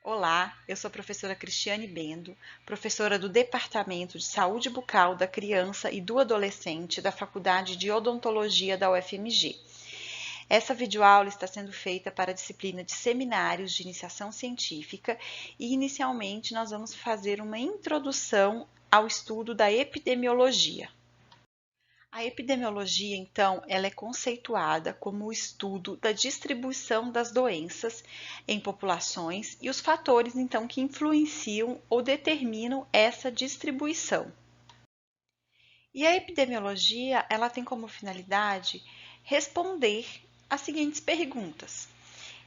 Olá, eu sou a professora Cristiane Bendo, professora do Departamento de Saúde Bucal da Criança e do Adolescente da Faculdade de Odontologia da UFMG. Essa videoaula está sendo feita para a disciplina de seminários de iniciação científica e, inicialmente, nós vamos fazer uma introdução ao estudo da epidemiologia. A epidemiologia, então, ela é conceituada como o estudo da distribuição das doenças em populações e os fatores, então, que influenciam ou determinam essa distribuição. E a epidemiologia, ela tem como finalidade responder as seguintes perguntas.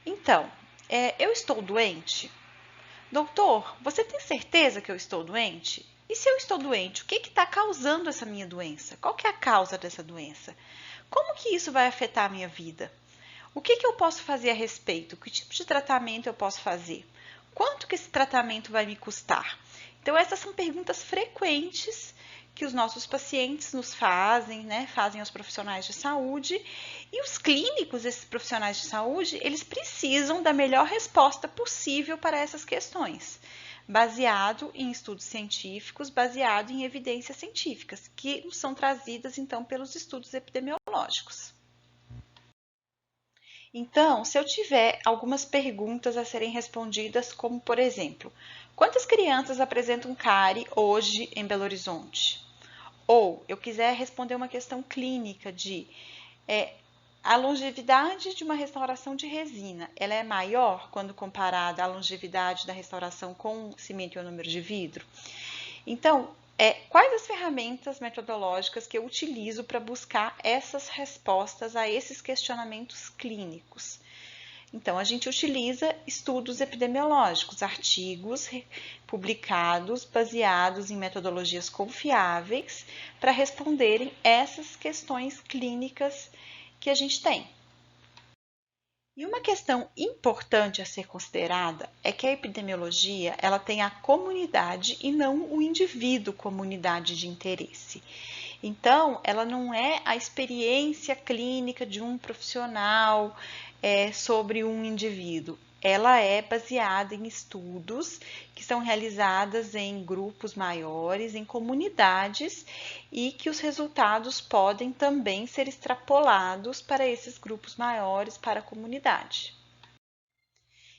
Então, eu estou doente? Doutor, você tem certeza que eu estou doente? E se eu estou doente, o que está causando essa minha doença? Qual que é a causa dessa doença? Como que isso vai afetar a minha vida? O que eu posso fazer a respeito? Que tipo de tratamento eu posso fazer? Quanto que esse tratamento vai me custar? Então, essas são perguntas frequentes que os nossos pacientes nos fazem, né? Fazem aos profissionais de saúde. E os clínicos, esses profissionais de saúde, eles precisam da melhor resposta possível para essas questões, baseado em estudos científicos, baseado em evidências científicas, que são trazidas, então, pelos estudos epidemiológicos. Então, se eu tiver algumas perguntas a serem respondidas, como por exemplo, quantas crianças apresentam cárie hoje em Belo Horizonte? Ou eu quiser responder uma questão clínica de a longevidade de uma restauração de resina, ela é maior quando comparada à longevidade da restauração com cimento ionômero de vidro? Então, quais as ferramentas metodológicas que eu utilizo para buscar essas respostas a esses questionamentos clínicos? Então, a gente utiliza estudos epidemiológicos, artigos publicados baseados em metodologias confiáveis para responderem essas questões clínicas que a gente tem. E uma questão importante a ser considerada é que a epidemiologia ela tem a comunidade e não o indivíduo como unidade de interesse. Então, ela não é a experiência clínica de um profissional sobre um indivíduo. Ela é baseada em estudos que são realizados em grupos maiores, em comunidades, e que os resultados podem também ser extrapolados para esses grupos maiores, para a comunidade.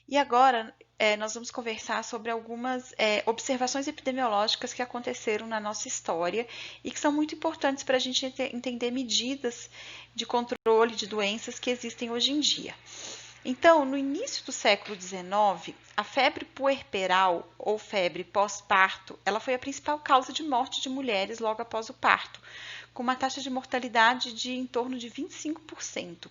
E agora nós vamos conversar sobre algumas observações epidemiológicas que aconteceram na nossa história e que são muito importantes para a gente entender medidas de controle de doenças que existem hoje em dia. Então, no início do século XIX, a febre puerperal ou febre pós-parto, ela foi a principal causa de morte de mulheres logo após o parto, com uma taxa de mortalidade de em torno de 25%.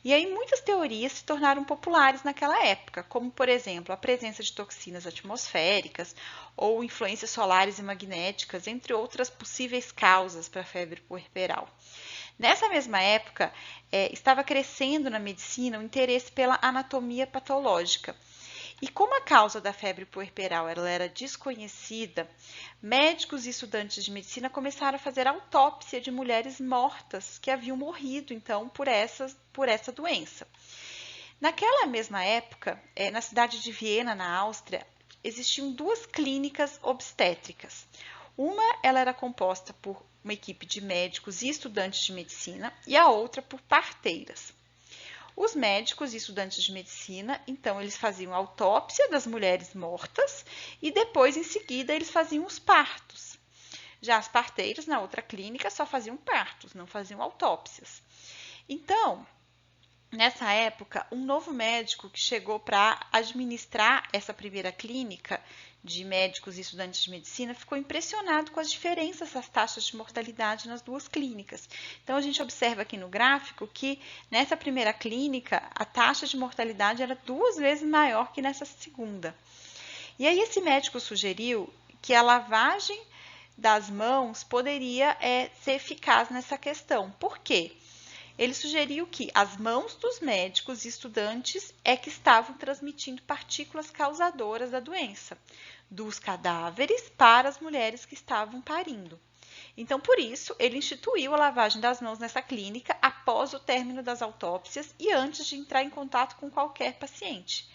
E aí muitas teorias se tornaram populares naquela época, como, por exemplo, a presença de toxinas atmosféricas ou influências solares e magnéticas, entre outras possíveis causas para a febre puerperal. Nessa mesma época, estava crescendo na medicina o interesse pela anatomia patológica. E como a causa da febre puerperal ela era desconhecida, médicos e estudantes de medicina começaram a fazer autópsia de mulheres mortas que haviam morrido, então, por essa doença. Naquela mesma época, na cidade de Viena, na Áustria, existiam duas clínicas obstétricas. Uma ela era composta por uma equipe de médicos e estudantes de medicina e a outra por parteiras. Os médicos e estudantes de medicina, então, eles faziam autópsia das mulheres mortas e depois, em seguida, eles faziam os partos. Já as parteiras, na outra clínica, só faziam partos, não faziam autópsias. Então, nessa época, um novo médico que chegou para administrar essa primeira clínica de médicos e estudantes de medicina ficou impressionado com as diferenças das taxas de mortalidade nas duas clínicas. Então, a gente observa aqui no gráfico que nessa primeira clínica a taxa de mortalidade era 2 vezes maior que nessa segunda. E aí esse médico sugeriu que a lavagem das mãos poderia ser eficaz nessa questão. Por quê? Ele sugeriu que as mãos dos médicos e estudantes que estavam transmitindo partículas causadoras da doença, dos cadáveres para as mulheres que estavam parindo. Então, por isso, ele instituiu a lavagem das mãos nessa clínica após o término das autópsias e antes de entrar em contato com qualquer paciente.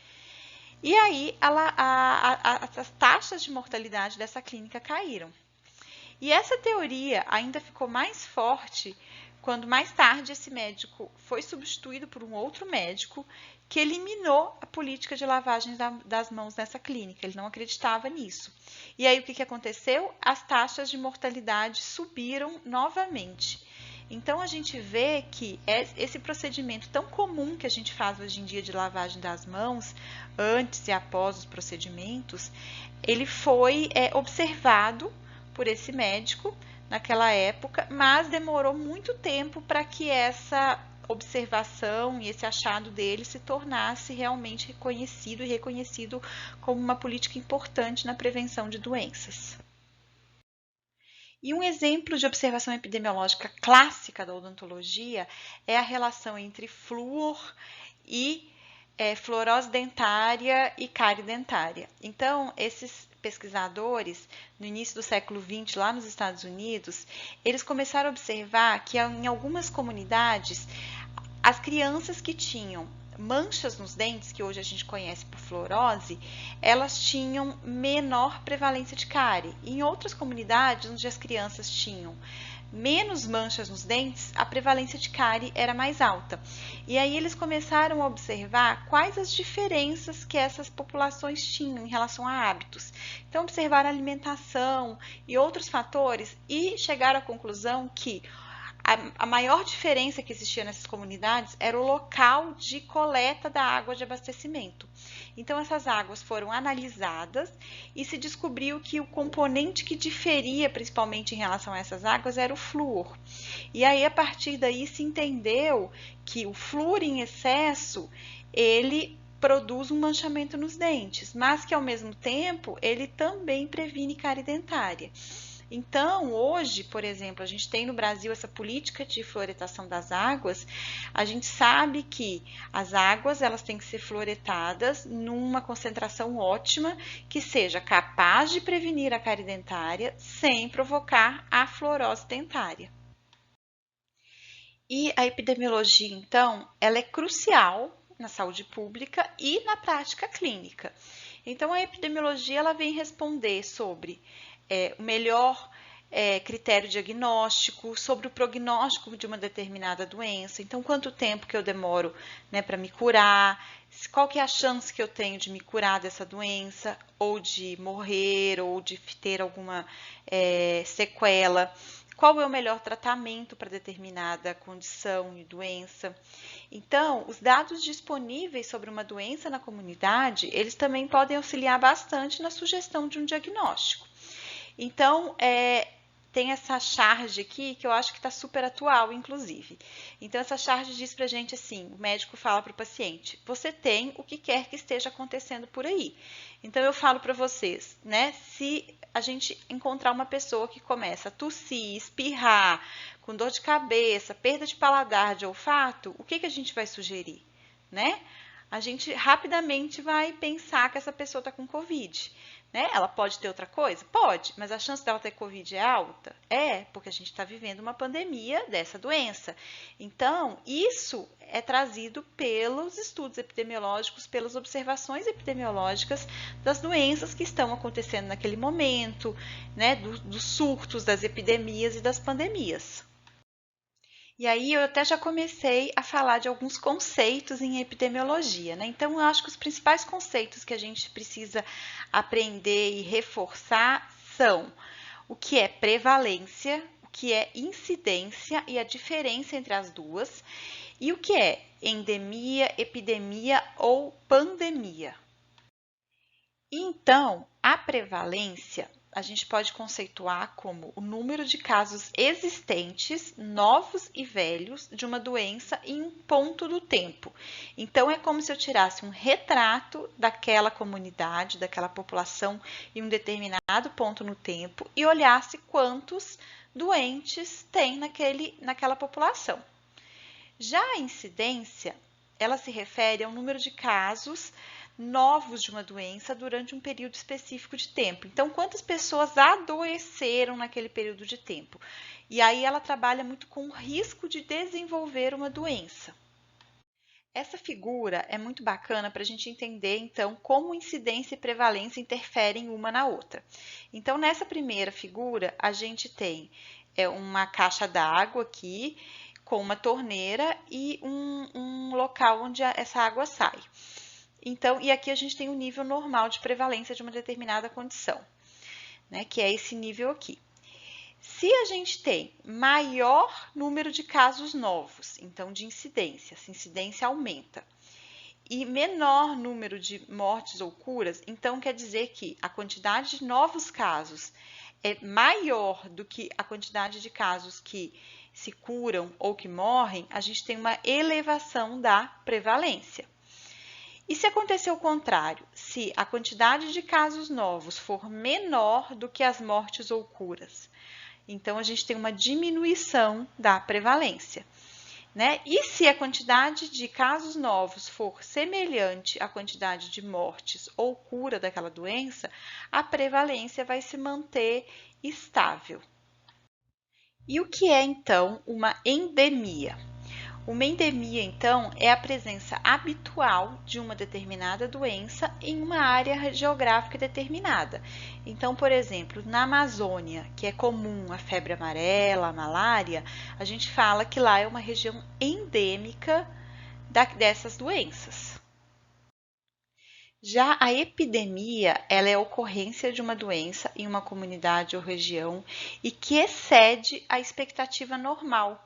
E aí as taxas de mortalidade dessa clínica caíram. E essa teoria ainda ficou mais forte quando mais tarde esse médico foi substituído por um outro médico que eliminou a política de lavagem das mãos nessa clínica. Ele não acreditava nisso. E aí o que aconteceu? As taxas de mortalidade subiram novamente. Então a gente vê que esse procedimento tão comum que a gente faz hoje em dia de lavagem das mãos, antes e após os procedimentos, ele foi observado por esse médico naquela época, mas demorou muito tempo para que essa observação e esse achado dele se tornasse realmente reconhecido e reconhecido como uma política importante na prevenção de doenças. E um exemplo de observação epidemiológica clássica da odontologia é a relação entre flúor e fluorose dentária e cárie dentária. Então, esses pesquisadores, no início do século XX, lá nos Estados Unidos, eles começaram a observar que em algumas comunidades, as crianças que tinham manchas nos dentes, que hoje a gente conhece por fluorose, elas tinham menor prevalência de cárie. Em outras comunidades, onde as crianças tinham menos manchas nos dentes, a prevalência de cárie era mais alta. E aí eles começaram a observar quais as diferenças que essas populações tinham em relação a hábitos. Então, observaram a alimentação e outros fatores e chegaram à conclusão que a maior diferença que existia nessas comunidades era o local de coleta da água de abastecimento. Então, essas águas foram analisadas e se descobriu que o componente que diferia, principalmente em relação a essas águas, era o flúor. E aí, a partir daí, se entendeu que o flúor em excesso, ele produz um manchamento nos dentes, mas que, ao mesmo tempo, ele também previne cárie dentária. Então, hoje, por exemplo, a gente tem no Brasil essa política de fluoretação das águas. A gente sabe que as águas elas têm que ser fluoretadas numa concentração ótima que seja capaz de prevenir a cárie dentária sem provocar a fluorose dentária. E a epidemiologia, então, ela é crucial na saúde pública e na prática clínica. Então, a epidemiologia ela vem responder sobre o melhor critério diagnóstico, sobre o prognóstico de uma determinada doença. Então, quanto tempo que eu demoro para me curar, qual que é a chance que eu tenho de me curar dessa doença, ou de morrer, ou de ter alguma sequela. Qual é o melhor tratamento para determinada condição e doença? Então, os dados disponíveis sobre uma doença na comunidade, eles também podem auxiliar bastante na sugestão de um diagnóstico. Então, tem essa charge aqui que eu acho que está super atual, inclusive. Então, essa charge diz para a gente assim, o médico fala para o paciente, você tem o que quer que esteja acontecendo por aí. Então, eu falo para vocês, né, se a gente encontrar uma pessoa que começa a tossir, espirrar, com dor de cabeça, perda de paladar, de olfato, o que a gente vai sugerir, né? A gente rapidamente vai pensar que essa pessoa está com Covid. Né? Ela pode ter outra coisa? Pode, mas a chance dela ter Covid é alta? É, porque a gente está vivendo uma pandemia dessa doença. Então, isso é trazido pelos estudos epidemiológicos, pelas observações epidemiológicas das doenças que estão acontecendo naquele momento, né? Dos surtos, das epidemias e das pandemias. E aí eu até já comecei a falar de alguns conceitos em epidemiologia, né? Então eu acho que os principais conceitos que a gente precisa aprender e reforçar são o que é prevalência, o que é incidência e a diferença entre as duas, e o que é endemia, epidemia ou pandemia. Então, a prevalência a gente pode conceituar como o número de casos existentes, novos e velhos, de uma doença em um ponto do tempo. Então, é como se eu tirasse um retrato daquela comunidade, daquela população em um determinado ponto no tempo e olhasse quantos doentes tem naquela população. Já a incidência, ela se refere ao número de casos novos de uma doença durante um período específico de tempo. Então, quantas pessoas adoeceram naquele período de tempo? E aí ela trabalha muito com o risco de desenvolver uma doença. Essa figura é muito bacana para a gente entender, então, como incidência e prevalência interferem uma na outra. Então, nessa primeira figura, a gente tem uma caixa d'água aqui, com uma torneira e um local onde essa água sai. Então, e aqui a gente tem o nível normal de prevalência de uma determinada condição, né, que é esse nível aqui. Se a gente tem maior número de casos novos, então de incidência, essa incidência aumenta, e menor número de mortes ou curas, então quer dizer que a quantidade de novos casos é maior do que a quantidade de casos que se curam ou que morrem, a gente tem uma elevação da prevalência. E se acontecer o contrário, se a quantidade de casos novos for menor do que as mortes ou curas, então a gente tem uma diminuição da prevalência, né? E se a quantidade de casos novos for semelhante à quantidade de mortes ou cura daquela doença, a prevalência vai se manter estável. E o que é então uma endemia? Uma endemia, então, é a presença habitual de uma determinada doença em uma área geográfica determinada. Então, por exemplo, na Amazônia, que é comum a febre amarela, a malária, a gente fala que lá é uma região endêmica dessas doenças. Já a epidemia, ela é a ocorrência de uma doença em uma comunidade ou região e que excede a expectativa normal.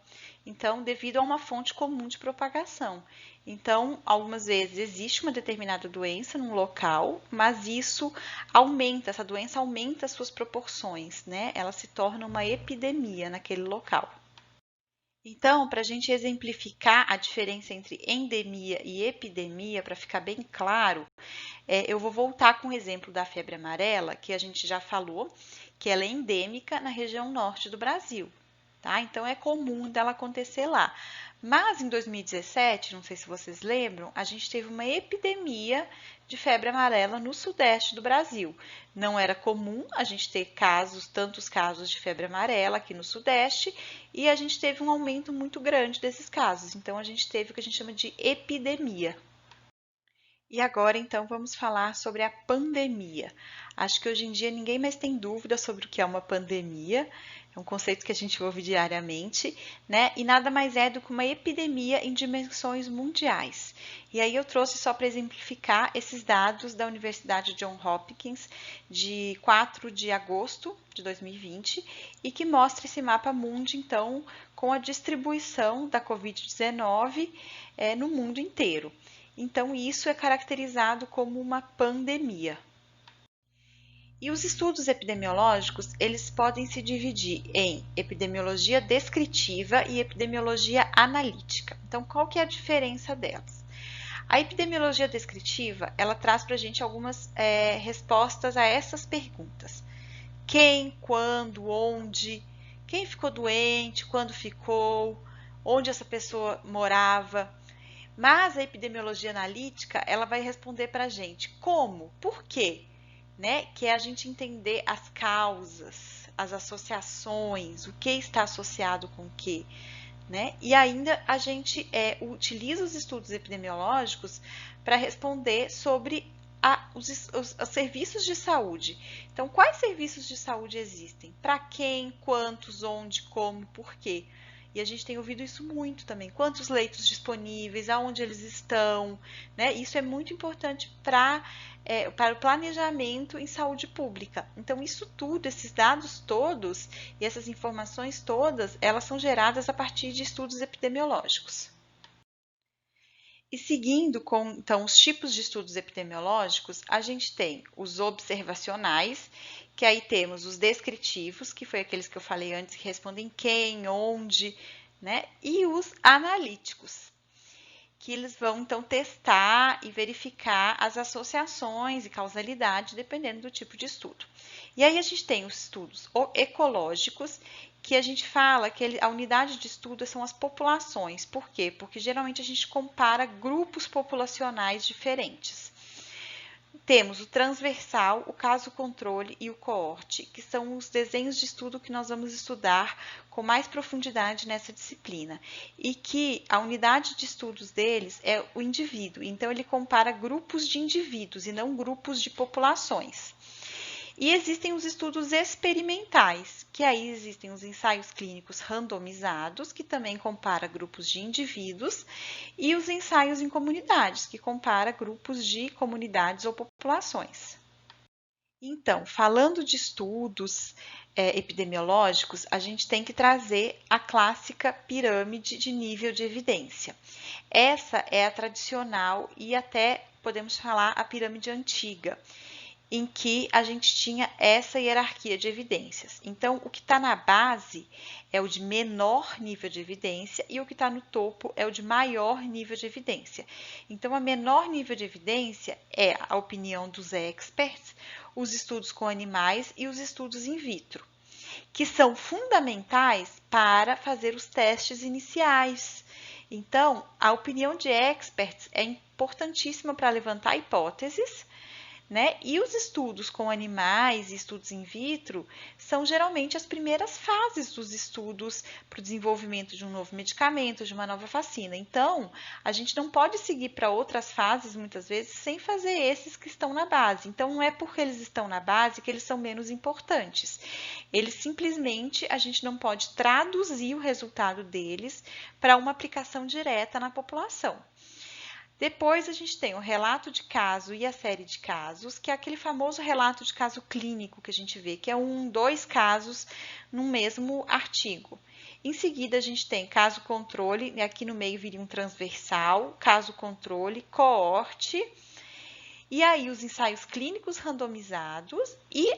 Então, devido a uma fonte comum de propagação. Então, algumas vezes existe uma determinada doença num local, mas isso aumenta, essa doença aumenta as suas proporções, né? Ela se torna uma epidemia naquele local. Então, para a gente exemplificar a diferença entre endemia e epidemia, para ficar bem claro, eu vou voltar com o exemplo da febre amarela, que a gente já falou, que ela é endêmica na região norte do Brasil. Tá? Então, é comum dela acontecer lá. Mas, em 2017, não sei se vocês lembram, a gente teve uma epidemia de febre amarela no sudeste do Brasil. Não era comum a gente ter tantos casos de febre amarela aqui no sudeste, e a gente teve um aumento muito grande desses casos. Então, a gente teve o que a gente chama de epidemia. E agora, então, vamos falar sobre a pandemia. Acho que hoje em dia ninguém mais tem dúvida sobre o que é uma pandemia. É um conceito que a gente ouve diariamente, né? E nada mais é do que uma epidemia em dimensões mundiais. E aí eu trouxe só para exemplificar esses dados da Universidade Johns Hopkins de 4 de agosto de 2020 e que mostra esse mapa mundi, então, com a distribuição da Covid-19 no mundo inteiro. Então, isso é caracterizado como uma pandemia. E os estudos epidemiológicos, eles podem se dividir em epidemiologia descritiva e epidemiologia analítica. Então, qual que é a diferença delas? A epidemiologia descritiva, ela traz para a gente algumas respostas a essas perguntas. Quem, quando, onde, quem ficou doente, quando ficou, onde essa pessoa morava. Mas a epidemiologia analítica, ela vai responder para a gente como, por quê, né? Que é a gente entender as causas, as associações, o que está associado com o que, né? E ainda a gente utiliza os estudos epidemiológicos para responder sobre os serviços de saúde. Então, quais serviços de saúde existem? Para quem, quantos, onde, como, por quê? E a gente tem ouvido isso muito também. Quantos leitos disponíveis, aonde eles estão, né? Isso é muito importante para o planejamento em saúde pública. Então, isso tudo, esses dados todos e essas informações todas, elas são geradas a partir de estudos epidemiológicos. E seguindo com, então, os tipos de estudos epidemiológicos, a gente tem os observacionais, que aí temos os descritivos, que foi aqueles que eu falei antes, que respondem quem, onde, né? E os analíticos, que eles vão, então, testar e verificar as associações e causalidade, dependendo do tipo de estudo. E aí a gente tem os estudos ecológicos, que a gente fala que a unidade de estudo são as populações. Por quê? Porque geralmente a gente compara grupos populacionais diferentes. temos o transversal, o caso-controle e o coorte, que são os desenhos de estudo que nós vamos estudar com mais profundidade nessa disciplina. E que a unidade de estudos deles é o indivíduo. Então, ele compara grupos de indivíduos e não grupos de populações. E existem os estudos experimentais, que aí existem os ensaios clínicos randomizados, que também compara grupos de indivíduos, e os ensaios em comunidades, que compara grupos de comunidades ou populações. Então, falando de estudos epidemiológicos, a gente tem que trazer a clássica pirâmide de nível de evidência. Essa é a tradicional e até podemos falar a pirâmide antiga, em que a gente tinha essa hierarquia de evidências. Então, o que está na base é o de menor nível de evidência e o que está no topo é o de maior nível de evidência. Então, a menor nível de evidência é a opinião dos experts, os estudos com animais e os estudos in vitro, que são fundamentais para fazer os testes iniciais. Então, a opinião de experts é importantíssima para levantar hipóteses, né? E os estudos com animais e estudos in vitro são geralmente as primeiras fases dos estudos para o desenvolvimento de um novo medicamento, de uma nova vacina. Então, a gente não pode seguir para outras fases, muitas vezes, sem fazer esses que estão na base. Então, não é porque eles estão na base que eles são menos importantes. Eles simplesmente, a gente não pode traduzir o resultado deles para uma aplicação direta na população. Depois, a gente tem o relato de caso e a série de casos, que é aquele famoso relato de caso clínico que a gente vê, que é dois casos no mesmo artigo. Em seguida, a gente tem caso controle, e aqui no meio viria um transversal, caso controle, coorte, e aí os ensaios clínicos randomizados e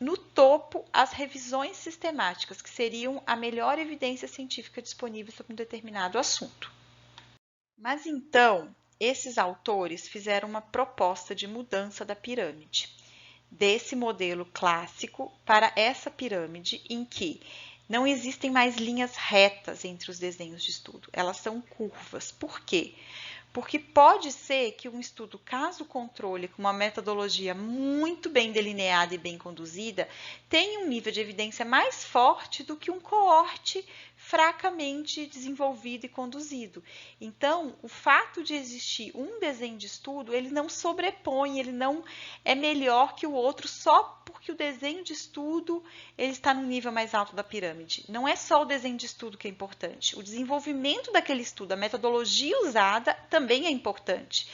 no topo, as revisões sistemáticas, que seriam a melhor evidência científica disponível sobre um determinado assunto. Mas então, esses autores fizeram uma proposta de mudança da pirâmide, desse modelo clássico para essa pirâmide em que não existem mais linhas retas entre os desenhos de estudo, elas são curvas. Por quê? Porque pode ser que um estudo caso-controle com uma metodologia muito bem delineada e bem conduzida tenha um nível de evidência mais forte do que um coorte fracamente desenvolvido e conduzido. Então, o fato de existir um desenho de estudo, ele não sobrepõe, ele não é melhor que o outro só porque o desenho de estudo ele está no nível mais alto da pirâmide. Não é só o desenho de estudo que é importante, o desenvolvimento daquele estudo, a metodologia usada também é importante.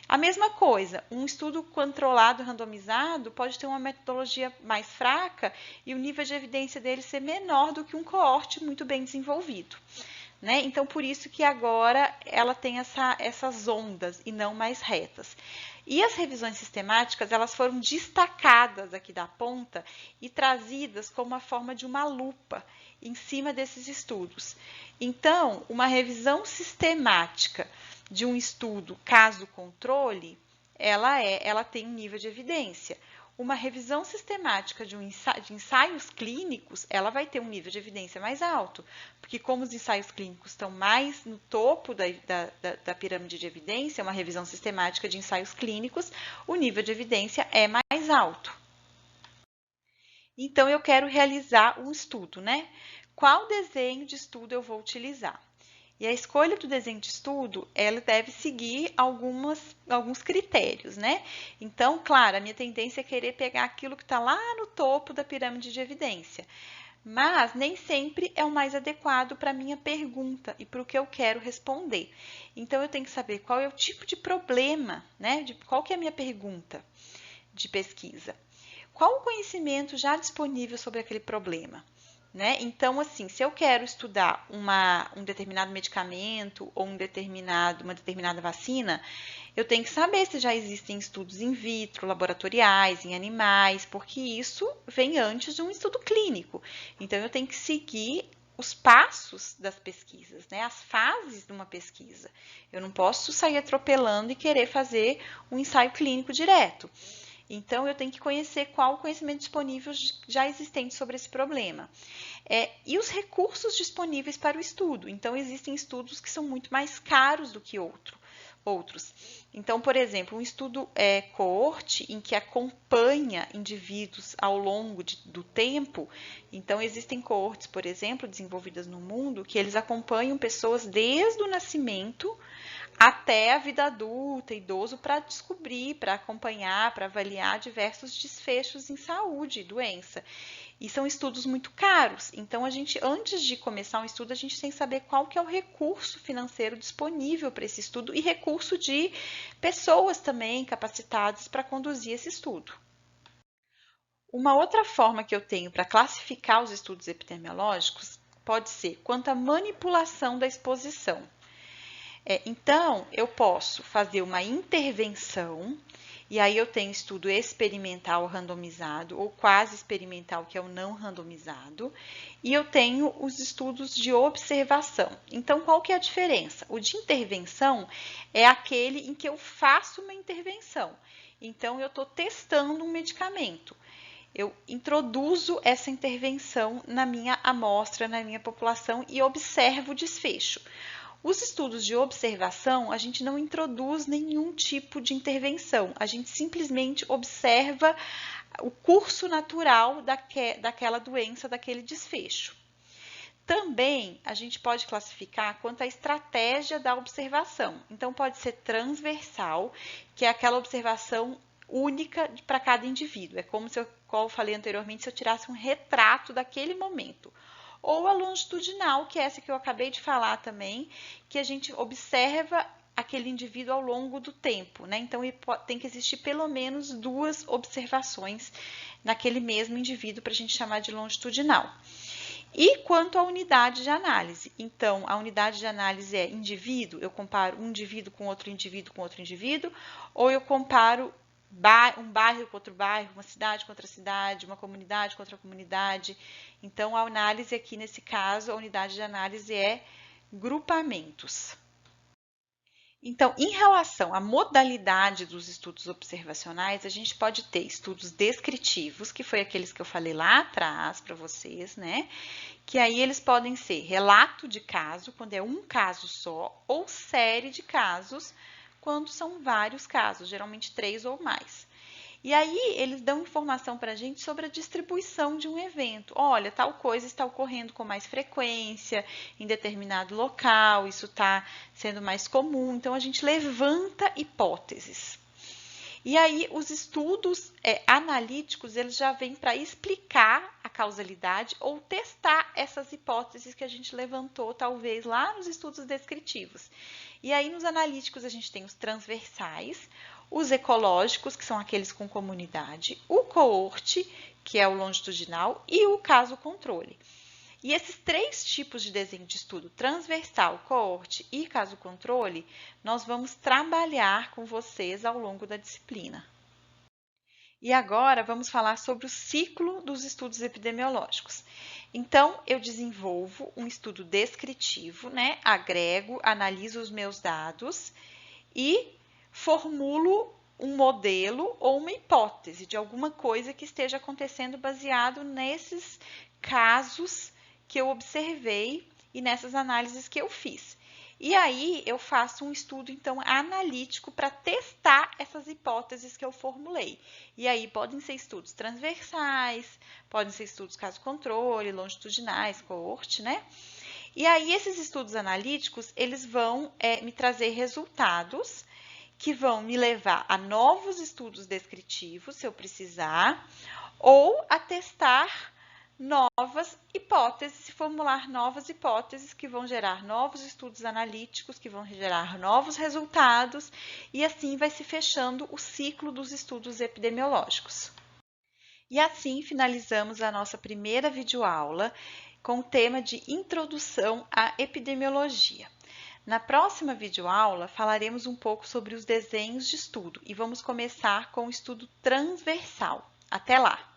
A mesma coisa, um estudo controlado, randomizado, pode ter uma metodologia mais fraca e o nível de evidência dele ser menor do que um coorte muito bem desenvolvido. Né? Então, por isso que agora ela tem essas ondas e não mais retas. E as revisões sistemáticas, elas foram destacadas aqui da ponta e trazidas como a forma de uma lupa em cima desses estudos. Então, uma revisão sistemática de um estudo caso-controle, ela tem um nível de evidência. Uma revisão sistemática de ensaios clínicos, ela vai ter um nível de evidência mais alto, porque como os ensaios clínicos estão mais no topo da pirâmide de evidência, uma revisão sistemática de ensaios clínicos, o nível de evidência é mais alto. Então, eu quero realizar um estudo, né? Qual desenho de estudo eu vou utilizar? E a escolha do desenho de estudo, ela deve seguir alguns critérios, né? Então, claro, a minha tendência é querer pegar aquilo que está lá no topo da pirâmide de evidência, mas nem sempre é o mais adequado para a minha pergunta e para o que eu quero responder. Então, eu tenho que saber qual é o tipo de problema, né? Qual que é a minha pergunta de pesquisa. Qual o conhecimento já disponível sobre aquele problema? Né? Então, assim, se eu quero estudar um determinado medicamento ou uma determinada vacina, eu tenho que saber se já existem estudos in vitro, laboratoriais, em animais, porque isso vem antes de um estudo clínico. Então, eu tenho que seguir os passos das pesquisas, né? As fases de uma pesquisa. Eu não posso sair atropelando e querer fazer um ensaio clínico direto. Então, eu tenho que conhecer qual o conhecimento disponível já existente sobre esse problema. E os recursos disponíveis para o estudo. Então, existem estudos que são muito mais caros do que outros. outros. Então, por exemplo, um estudo coorte em que acompanha indivíduos ao longo do tempo. Então, existem coortes, por exemplo, desenvolvidas no mundo, que eles acompanham pessoas desde o nascimento até a vida adulta, idoso, para descobrir, para acompanhar, para avaliar diversos desfechos em saúde e doença. E são estudos muito caros. Então, antes de começar um estudo, a gente tem que saber qual que é o recurso financeiro disponível para esse estudo e recurso de pessoas também capacitadas para conduzir esse estudo. Uma outra forma que eu tenho para classificar os estudos epidemiológicos pode ser quanto à manipulação da exposição. Então, eu posso fazer uma intervenção, e aí eu tenho estudo experimental randomizado, ou quase experimental, que é o não randomizado, e eu tenho os estudos de observação. Então, qual que é a diferença? O de intervenção é aquele em que eu faço uma intervenção. Então, eu estou testando um medicamento. Eu introduzo essa intervenção na minha amostra, na minha população, e observo o desfecho. Os estudos de observação, a gente não introduz nenhum tipo de intervenção, a gente simplesmente observa o curso natural daquela doença, daquele desfecho. Também a gente pode classificar quanto à estratégia da observação. Então, pode ser transversal, que é aquela observação única para cada indivíduo. É como eu falei anteriormente, se eu tirasse um retrato daquele momento. Ou a longitudinal, que é essa que eu acabei de falar também, que a gente observa aquele indivíduo ao longo do tempo, né? Então, tem que existir pelo menos 2 observações naquele mesmo indivíduo para a gente chamar de longitudinal. E quanto à unidade de análise? Então, a unidade de análise é indivíduo, eu comparo um indivíduo com outro indivíduo, ou eu comparo um bairro com outro bairro, uma cidade com outra cidade, uma comunidade com outra comunidade. Então, a análise aqui, nesse caso, a unidade de análise é grupamentos. Então, em relação à modalidade dos estudos observacionais, a gente pode ter estudos descritivos, que foi aqueles que eu falei lá atrás para vocês, né? Que aí eles podem ser relato de caso, quando é um caso só, ou série de casos, quando são vários casos, geralmente 3 ou mais. E aí eles dão informação para a gente sobre a distribuição de um evento. Olha, tal coisa está ocorrendo com mais frequência em determinado local, isso está sendo mais comum. Então, a gente levanta hipóteses. E aí, os estudos analíticos, eles já vêm para explicar a causalidade ou testar essas hipóteses que a gente levantou, talvez, lá nos estudos descritivos. E aí, nos analíticos, a gente tem os transversais, os ecológicos, que são aqueles com comunidade, o coorte, que é o longitudinal, e o caso controle. E esses 3 tipos de desenho de estudo, transversal, coorte e caso controle, nós vamos trabalhar com vocês ao longo da disciplina. E agora vamos falar sobre o ciclo dos estudos epidemiológicos. Então, eu desenvolvo um estudo descritivo, né? Agrego, analiso os meus dados e formulo um modelo ou uma hipótese de alguma coisa que esteja acontecendo baseado nesses casos que eu observei e nessas análises que eu fiz. E aí, eu faço um estudo, então, analítico para testar essas hipóteses que eu formulei. E aí, podem ser estudos transversais, podem ser estudos caso-controle, longitudinais, coorte, né? E aí, esses estudos analíticos, eles vão me trazer resultados que vão me levar a novos estudos descritivos, se eu precisar, ou a testar novas hipóteses, formular novas hipóteses que vão gerar novos estudos analíticos, que vão gerar novos resultados, e assim vai se fechando o ciclo dos estudos epidemiológicos. E assim finalizamos a nossa primeira videoaula com o tema de Introdução à Epidemiologia. Na próxima videoaula, falaremos um pouco sobre os desenhos de estudo e vamos começar com o estudo transversal. Até lá!